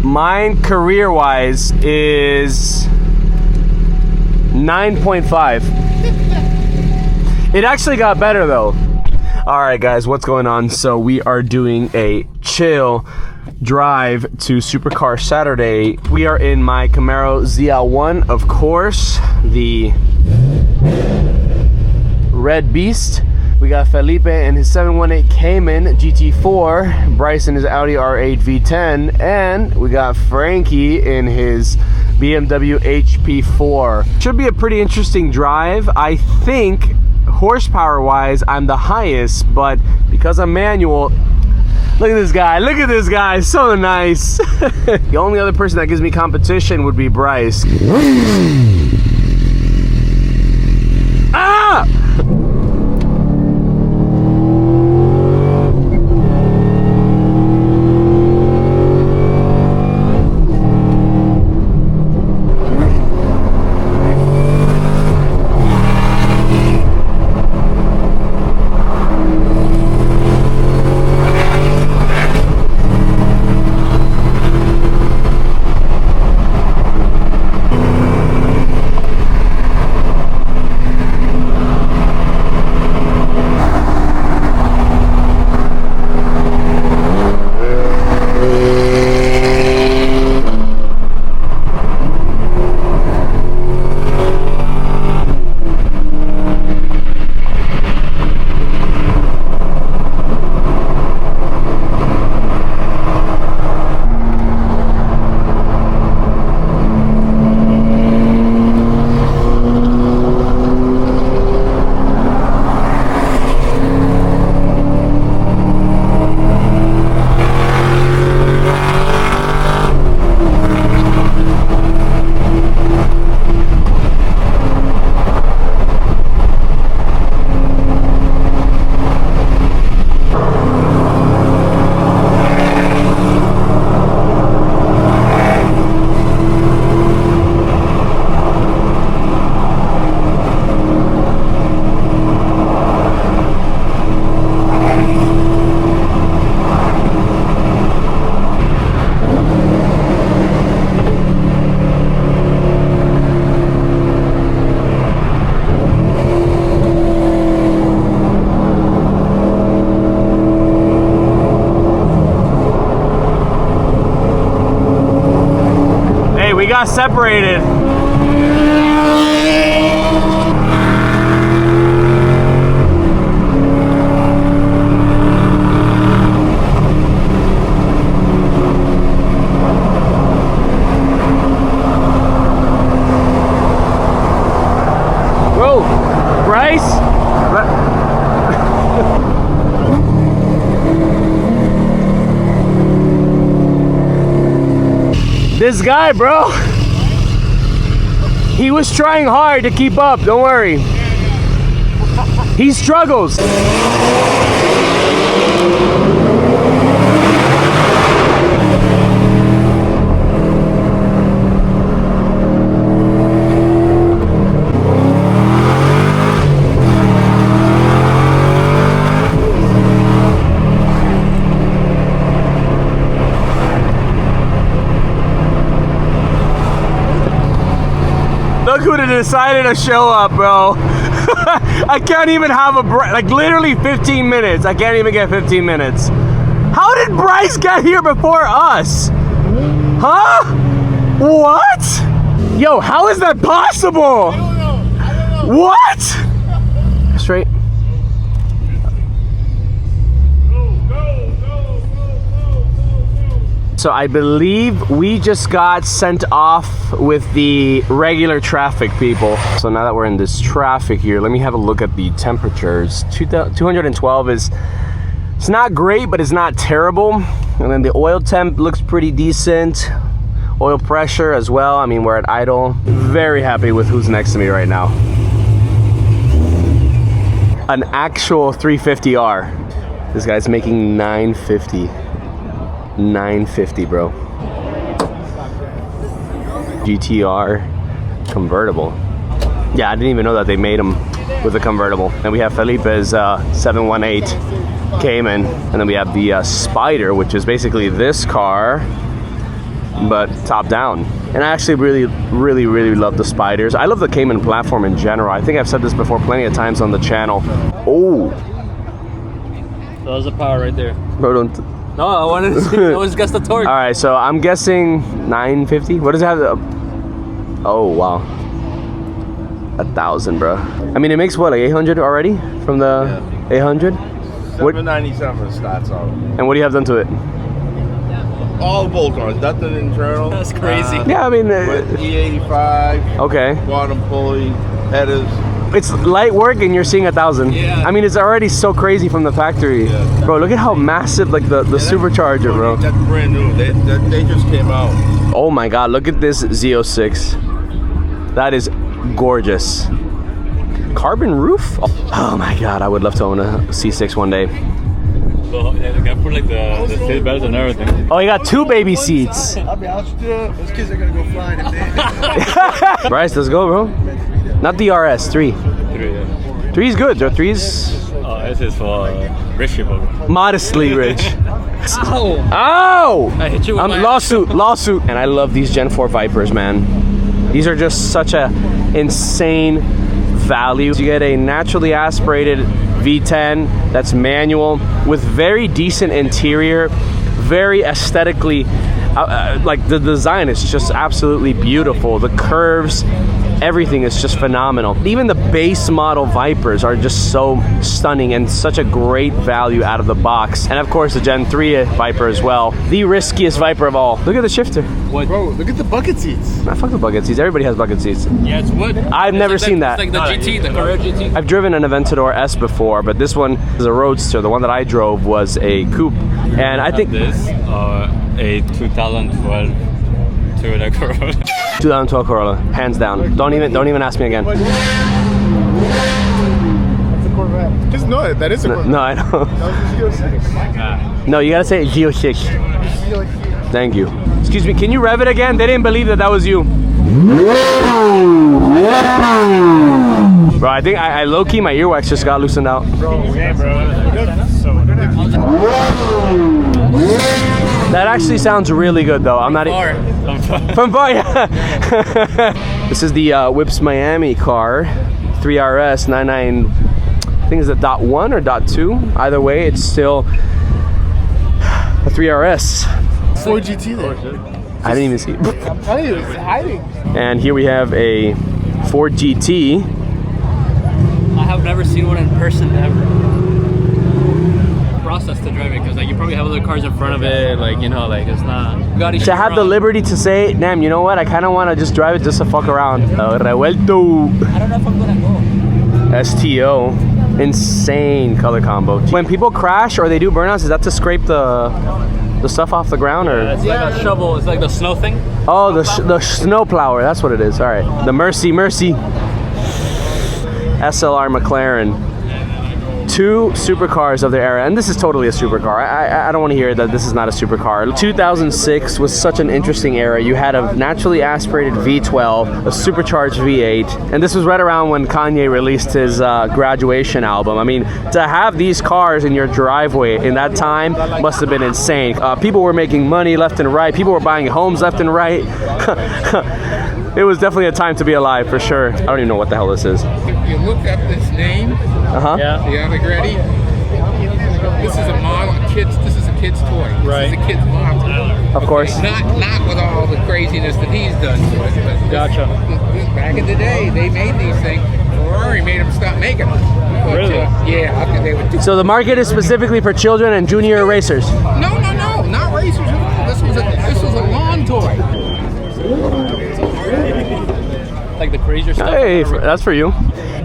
Mine career-wise is 9.5. It actually got better though. All right, guys, what's going on? So we are doing a chill drive to Supercar Saturday. We are in my Camaro ZL1, of course, the red beast. We got Felipe in his 718 Cayman GT4, Bryce in his Audi R8 V10, and we got Frankie in his BMW HP4. Should be a pretty interesting drive. I think horsepower wise I'm the highest, but because I'm manual, look at this guy, so nice. The only other person that gives me competition would be Bryce. Ah! We got separated. Whoa, Bryce? This guy, bro, he was trying hard to keep up, don't worry. He struggles. Look who decided to show up, bro. I can't even have a break. Like literally 15 minutes. I can't even get 15 minutes. How did Bryce get here before us? Huh? What? Yo, how is that possible? I don't know. What? Straight. So I believe we just got sent off with the regular traffic people. So now that we're in this traffic here, let me have a look at the temperatures. 212 is, it's not great, but it's not terrible. And then the oil temp looks pretty decent. Oil pressure as well. I mean, we're at idle. Very happy with who's next to me right now. An actual 350R. This guy's making 950. 950, bro. GTR convertible. Yeah, I didn't even know that they made them with a convertible. And we have Felipe's 718 Cayman, and then we have the Spider, which is basically this car but top down. And I actually really love the spiders. I love the Cayman platform in general. I think I've said this before plenty of times on the channel. Oh, that was the power right there. bro, don't. No, I wanted to see. I always guess the torque. All right, so I'm guessing 950. What does it have? Oh wow, 1,000, bro. I mean, it makes what, like 800 already from the 800. 797 stats out. And what do you have done to it? All bolt-ons, nothing internal. That's crazy. Yeah, I mean, With E85, okay. bottom pulley, headers. It's light work and you're seeing 1,000. Yeah. I mean, it's already so crazy from the factory. Yeah. Bro, look at how massive, like the supercharger, bro. That's brand new. They just came out. Oh my God, look at this Z06. That is gorgeous. Carbon roof? Oh my God, I would love to own a C6 one day. So, yeah, they can put like the seat belts and everything. Oh, you got 2 baby seats. I'll be honest with you, those kids are gonna go flying if they. Bryce, let's go, bro. Not the RS, 3. 3, yeah. 3's good, or 3's This is for rich people. modestly rich. Ow! Ow! I hit you with my lawsuit. And I love these Gen 4 Vipers, man. These are just such a insane value. You get a naturally aspirated V10 that's manual with very decent interior, very aesthetically, like the design is just absolutely beautiful. The curves, everything is just phenomenal. Even the base model Vipers are just so stunning and such a great value out of the box. And of course the Gen 3 Viper as well. The riskiest Viper of all. Look at the shifter. What? Bro, look at the bucket seats. I fuck the bucket seats. Everybody has bucket seats. Yeah, it's wood. I've never seen that. It's like the GT, the Carrera GT. I've driven an Aventador S before, but this one is a roadster. The one that I drove was a coupe. And I think This a 2012 Toyota Corolla. 2012 Corolla, hands down. Don't even ask me again. That's a Corvette. Just know it. That is a Corvette. No, I know. That was the Z06. No, you gotta say Geo 6. Thank you. Excuse me, can you rev it again? They didn't believe that was you. Bro, I think I low-key, my earwax just got loosened out. That actually sounds really good though. I'm not from far, yeah. This is the Whips Miami car, 3RS 99. I think it's a .1 or .2. Either way, it's still a 3RS. 4GT there. I didn't even see it. I'm telling you, it's hiding. And here we have a Ford GT. I have never seen one in person ever. Process to drive it because like you probably have other cars in front of it, like you know, like it's not. To have the liberty to say, damn, you know what? I kind of want to just drive it just to fuck around. Revuelto. I don't know if I'm gonna go. STO. Insane color combo. When people crash or they do burnouts, is that to scrape the stuff off the ground, or? It's like a shovel. It's like the snow thing. Oh, the snow plower. That's what it is. All right. The Mercy. SLR McLaren. 2 supercars of their era, and this is totally a supercar. I don't want to hear that this is not a supercar. 2006 was such an interesting era. You had a naturally aspirated V12, a supercharged V8, and this was right around when Kanye released his Graduation album. I mean, to have these cars in your driveway in that time must have been insane. People were making money left and right. People were buying homes left and right. It was definitely a time to be alive, for sure. I don't even know what the hell this is. If you look up this name, Uh-huh. Yeah. the Allegretti, this is a model. This is a kid's toy. Right. This is a kid's model. Of course. Not with all the craziness that he's done to it. But Gotcha. back in the day, they made these things. Ferrari made them stop making them. But, Really? yeah, because they would do. So the market is specifically for children and junior racers. No, not racers at all. This was a lawn toy. Like the crazier stuff. Hey, that's for you.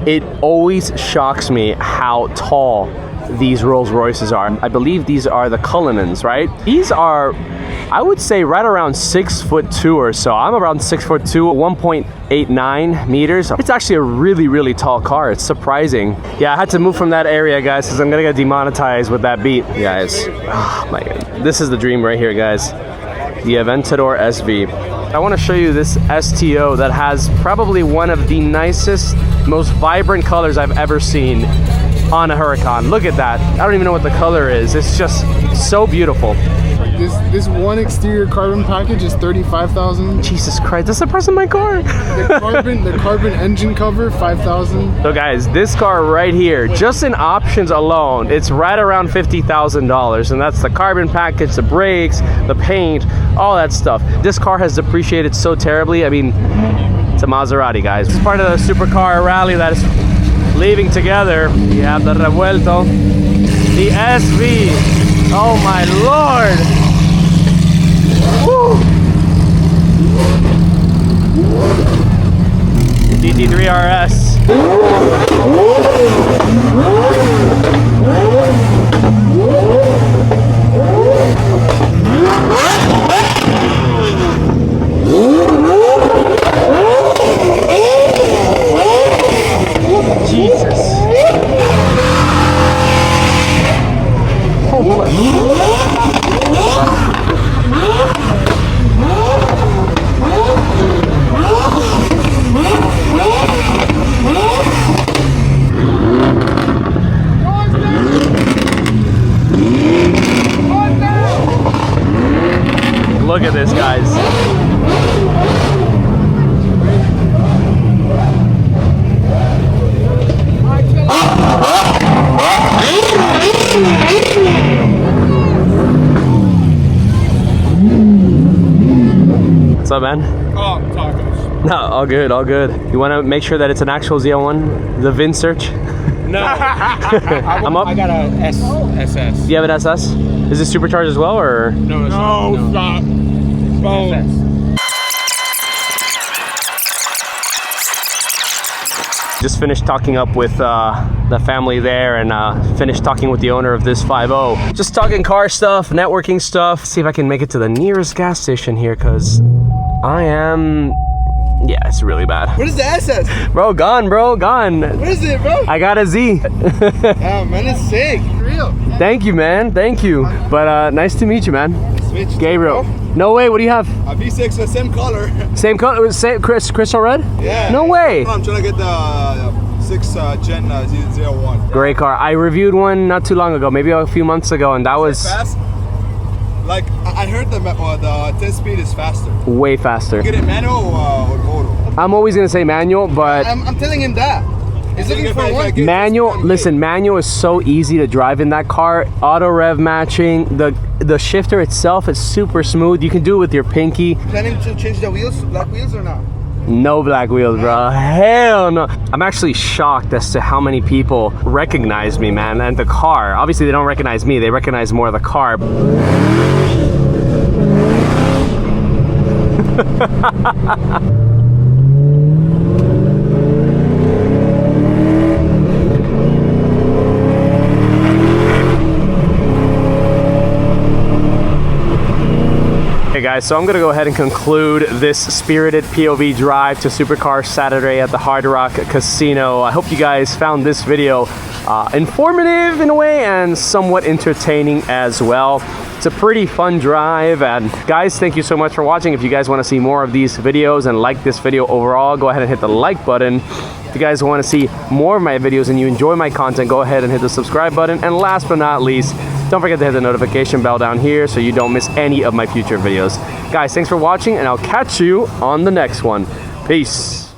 It always shocks me how tall these Rolls Royces are. I believe these are the Cullinans, right? These are, I would say, right around 6'2" or so. I'm around 6'2", 1.89 meters. It's actually a really tall car. It's surprising. Yeah, I had to move from that area, guys, because I'm gonna get demonetized with that beat, guys. Oh my God, this is the dream right here, guys. The Aventador SV. I want to show you this STO that has probably one of the nicest, most vibrant colors I've ever seen on a Huracan. Look at that. I don't even know what the color is. It's just so beautiful. This one exterior carbon package is $35,000. Jesus Christ, that's the price of my car. The carbon engine cover, $5,000. So guys, this car right here, just in options alone, it's right around $50,000, and that's the carbon package, the brakes, the paint, all that stuff. This car has depreciated so terribly. I mean, it's a Maserati, guys. It's part of the Supercar rally that is leaving together. You have the Revuelto, the SV. Oh my Lord! Woo! GT3 RS. Jesus. Look at this, guys. What's up, man? Oh, tacos. No, all good, all good. You want to make sure that it's an actual ZL1, the VIN search? No. I'm up. I got a SS. Do you have an SS? Is this supercharged as well, or? No, it's not. No. Stop. SS. Just finished talking up with the family there, and finished talking with the owner of this 5.0. Just talking car stuff, networking stuff. See if I can make it to the nearest gas station here, because I am... Yeah, it's really bad. What is the SS? Bro, gone, bro, gone. What is it, bro? I got a Z. Oh, man, it's sick. For real. Thank you, man. Thank you. But nice to meet you, man. Switch. Gabriel. No way. What do you have? A V6, the same color. Same color? Same crystal red? Yeah. No way. I'm trying to get the 6 Gen ZL1. Great car. I reviewed one not too long ago, maybe a few months ago, and that was Fast? Like, I heard the 10 speed is faster. way faster. Get it manual or auto? I'm always gonna say manual, but I'm telling him that. He's looking for one. manual. Listen, manual is so easy to drive in that car. Auto rev matching. The shifter itself is super smooth. You can do it with your pinky. Planning to change the wheels, black wheels or not? No black wheels, bro. Hell no. I'm actually shocked as to how many people recognize me, man, and the car. Obviously, they don't recognize me. They recognize more of the car. Hey guys, so I'm gonna go ahead and conclude this spirited POV drive to Supercar Saturday at the Hard Rock Casino. I hope you guys found this video informative in a way and somewhat entertaining as well. It's a pretty fun drive, and guys, thank you so much for watching. If you guys want to see more of these videos and like this video overall, go ahead and hit the like button. If you guys want to see more of my videos and you enjoy my content, go ahead and hit the subscribe button. And last but not least, don't forget to hit the notification bell down here so you don't miss any of my future videos. Guys, thanks for watching, and I'll catch you on the next one. Peace.